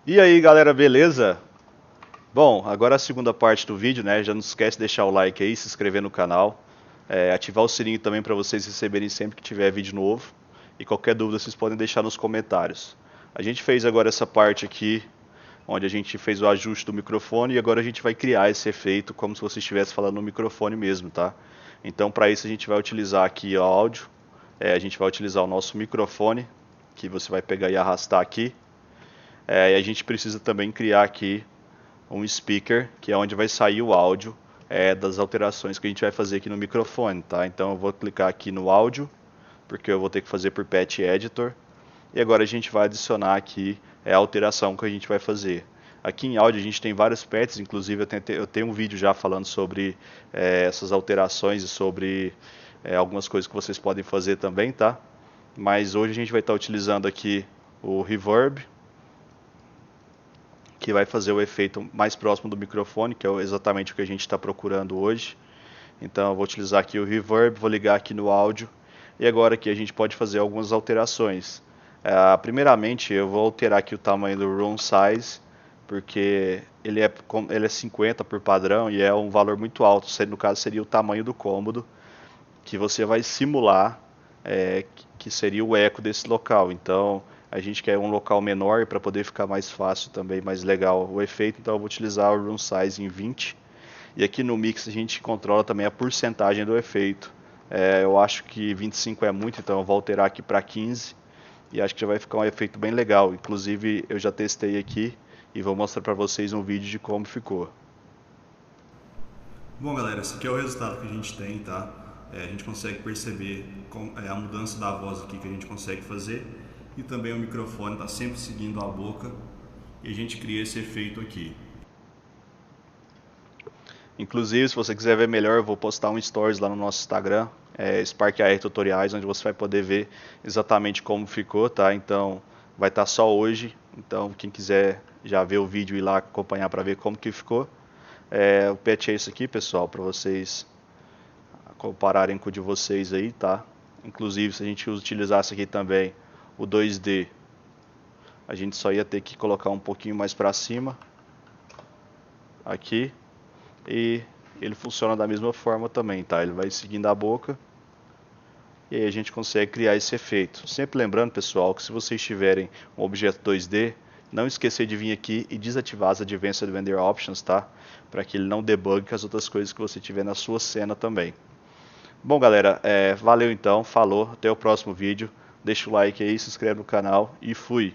E aí galera, beleza? Bom, agora a segunda parte do vídeo, né? Já não esquece de deixar o like aí, se inscrever no canal, ativar o sininho também para vocês receberem sempre que tiver vídeo novo. E qualquer dúvida vocês podem deixar nos comentários. A gente fez agora essa parte aqui, onde a gente fez o ajuste do microfone e agora a gente vai criar esse efeito como se você estivesse falando no microfone mesmo, tá? Então para isso a gente vai utilizar aqui o áudio, a gente vai utilizar o nosso microfone, que você vai pegar e arrastar aqui. E a gente precisa também criar aqui um speaker, que é onde vai sair o áudio das alterações que a gente vai fazer aqui no microfone, tá? Então eu vou clicar aqui no áudio, porque eu vou ter que fazer por Patch Editor. E agora a gente vai adicionar aqui a alteração que a gente vai fazer. Aqui em áudio a gente tem vários patches, inclusive eu tenho um vídeo já falando sobre essas alterações e sobre algumas coisas que vocês podem fazer também, tá? Mas hoje a gente vai estar utilizando aqui o Reverb, que vai fazer o efeito mais próximo do microfone, que é exatamente o que a gente está procurando hoje. Então eu vou utilizar aqui o Reverb, vou ligar aqui no áudio, e agora aqui a gente pode fazer algumas alterações. Primeiramente eu vou alterar aqui o tamanho do Room Size, porque ele é 50 por padrão e é um valor muito alto, no caso seria o tamanho do cômodo, que você vai simular que seria o eco desse local. Então a gente quer um local menor para poder ficar mais fácil também, mais legal o efeito. Então eu vou utilizar o Room Size em 20. E aqui no Mix a gente controla também a porcentagem do efeito. Eu acho que 25 é muito, então eu vou alterar aqui para 15. E acho que já vai ficar um efeito bem legal. Inclusive eu já testei aqui e vou mostrar para vocês um vídeo de como ficou. Bom, galera, esse aqui é o resultado que a gente tem, tá? A gente consegue perceber a mudança da voz aqui que a gente consegue fazer, e também o microfone está sempre seguindo a boca e a gente cria esse efeito aqui. Inclusive, se você quiser ver melhor, eu vou postar um stories lá no nosso Instagram, SparkAR Tutoriais, onde você vai poder ver exatamente como ficou, tá? Então, vai estar só hoje. Então, quem quiser já ver o vídeo e ir lá acompanhar para ver como que ficou. O patch é isso aqui, pessoal, para vocês compararem com o de vocês aí, tá? Inclusive, se a gente utilizasse aqui também o 2D, a gente só ia ter que colocar um pouquinho mais para cima, aqui, e ele funciona da mesma forma também, tá? Ele vai seguindo a boca e aí a gente consegue criar esse efeito. Sempre lembrando, pessoal, que se vocês tiverem um objeto 2D, não esquecer de vir aqui e desativar as Advanced Render Options, tá? Para que ele não debugue com as outras coisas que você tiver na sua cena também. Bom, galera, valeu então, falou, até o próximo vídeo. Deixa o like aí, se inscreve no canal e fui!